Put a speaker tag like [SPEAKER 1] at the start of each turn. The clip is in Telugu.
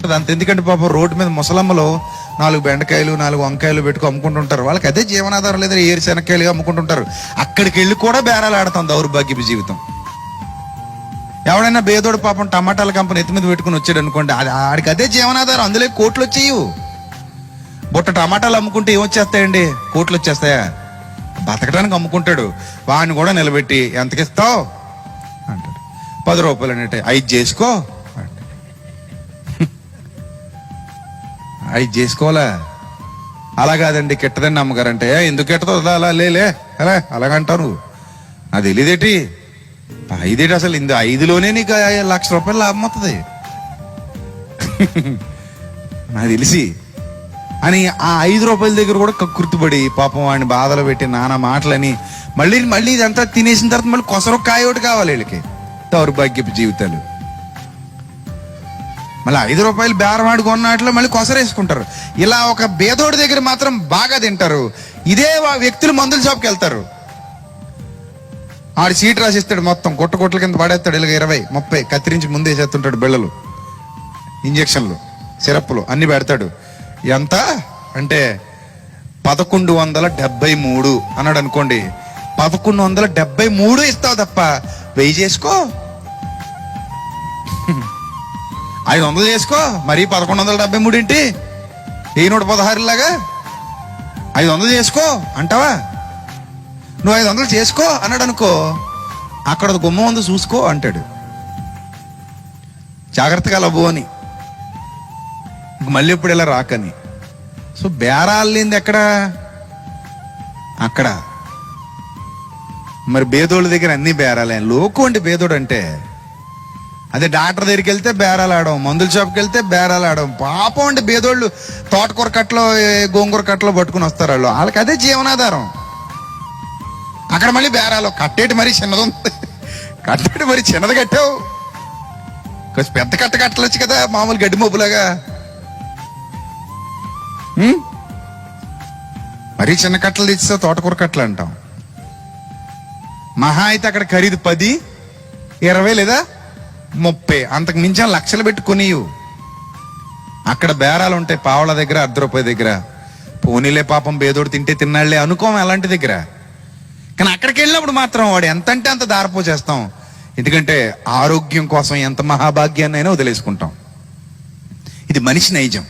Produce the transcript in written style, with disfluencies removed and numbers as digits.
[SPEAKER 1] ఉంటుంది అంత. ఎందుకంటే పాపం రోడ్డు మీద ముసలమ్మలో 4 బెండకాయలు 4 వంకాయలు పెట్టుకు అమ్ముకుంటుంటారు. వాళ్ళకి అదే జీవనాధారం, లేదా ఏరు శనక్కాయలు అమ్ముకుంటుంటారు. అక్కడికి వెళ్ళి కూడా బేరాలు ఆడతాం. దౌర్భాగ్యపు జీవితం. ఎవడైనా బేదోడు పాపం టమాటాల కంపెనీ ఎత్తి మీద పెట్టుకుని వచ్చాడు అనుకోండి, ఆడికి అదే జీవనాధారం. అందులో కోట్లు వచ్చేయు. బుట్ట టమాటాలు అమ్ముకుంటే ఏమొచ్చేస్తాయండి? కోట్లు వచ్చేస్తాయా? బతకడానికి అమ్ముకుంటాడు. వాడిని కూడా నిలబెట్టి ఎంతకిస్తావు అంటాడు. 10 రూపాయలు అంటే 5 చేసుకో అంటే 5 చేసుకోవాలా? అలా కాదండి, కిట్టదండి అమ్మగారంటే. ఎందుకు కిట్టదు? అలా లేలే అలా అలాగంటావు. నాకు తెలియదేటి 5 అసలు 5లోనే నీకు 1,00,000 రూపాయలు లాభం అవుతుంది నాకు తెలిసి అని. ఆ 5 రూపాయల దగ్గర కూడా కక్కుర్తిపడి పాపం వాడిని బాధలు పెట్టి నానా మాటలని మళ్ళీ ఇదంతా తినేసిన తర్వాత మళ్ళీ కొసరు కాయ ఒకటి కావాలి వీళ్ళకి. దౌర్భాగ్యపు జీవితాలు. మళ్ళీ 5 రూపాయలు బేరమాడు కొన్నట్లు మళ్ళీ కొసరేసుకుంటారు. ఇలా ఒక బేదోడి దగ్గర మాత్రం బాగా తింటారు. ఇదే వ్యక్తులు మందుల షాప్కి వెళ్తారు. ఆడు సీట్ రాసిస్తాడు, మొత్తం గుట్టల కింద పడేస్తాడు. ఇలాగ 20, 30 కత్తిరించి ముందే చేస్తుంటాడు. బిళ్ళలు, ఇంజక్షన్లు, సిరప్లు అన్ని పెడతాడు. ఎంత అంటే 1173 అన్నాడు అనుకోండి. 1173 ఇస్తావు తప్ప 1000 చేసుకో, 500 చేసుకో. మరి 1173 ఏంటి? 1116 లాగా 500 చేసుకో అంటావా? నువ్వు 500 చేసుకో అన్నాడు అనుకో, అక్కడ గుమ్మ ఉంది చూసుకో అంటాడు. జాగ్రత్తగా లవ్వు అని, మళ్ళీ ఎప్పుడు ఇలా రాకని. సో బేరాలు లేనిది ఎక్కడ? అక్కడ. మరి బేదోళ్ళ దగ్గర అన్ని బేరాలే. లోకం అండి బేదోడు అంటే. అదే డాక్టర్ దగ్గరికి వెళ్తే బేరాలు ఆడడం, మందుల షాప్కి వెళ్తే బేరాలు ఆడడం. పాపం అండి బేదోళ్ళు తోటకూర కట్టలో గోంగూర కట్టలో పట్టుకుని వస్తారు. వాళ్ళకి అదే జీవనాధారం. అక్కడ మళ్ళీ బేరాలు. కట్టేటి మరి చిన్నది ఉంది, కట్టేటి మరి చిన్నది కట్టావు, కొంచెం పెద్ద కట్ట కట్టలొచ్చు కదా, మామూలు గడ్డి మబ్బులాగా. మరీ చిన్న కట్టలు తెచ్చితే తోటకూర కట్టలు అంటాం. మహా అయితే అక్కడ ఖరీదు 10, 20 లేదా 30, అంతకు మించిన లక్షలు పెట్టుకునియు. అక్కడ బేరాలు ఉంటాయి. పావల దగ్గర, ₹1 దగ్గర. పోనీలే పాపం బేదోడు తింటే తిన్నాళ్లే అనుకోం అలాంటి దగ్గర. కానీ అక్కడికి వెళ్ళినప్పుడు మాత్రం వాడు ఎంత అంటే అంత దారపోసేస్తాం. ఎందుకంటే ఆరోగ్యం కోసం ఎంత మహాభాగ్యాన్నైనా వదిలేసుకుంటాం. ఇది మనిషి నైజం.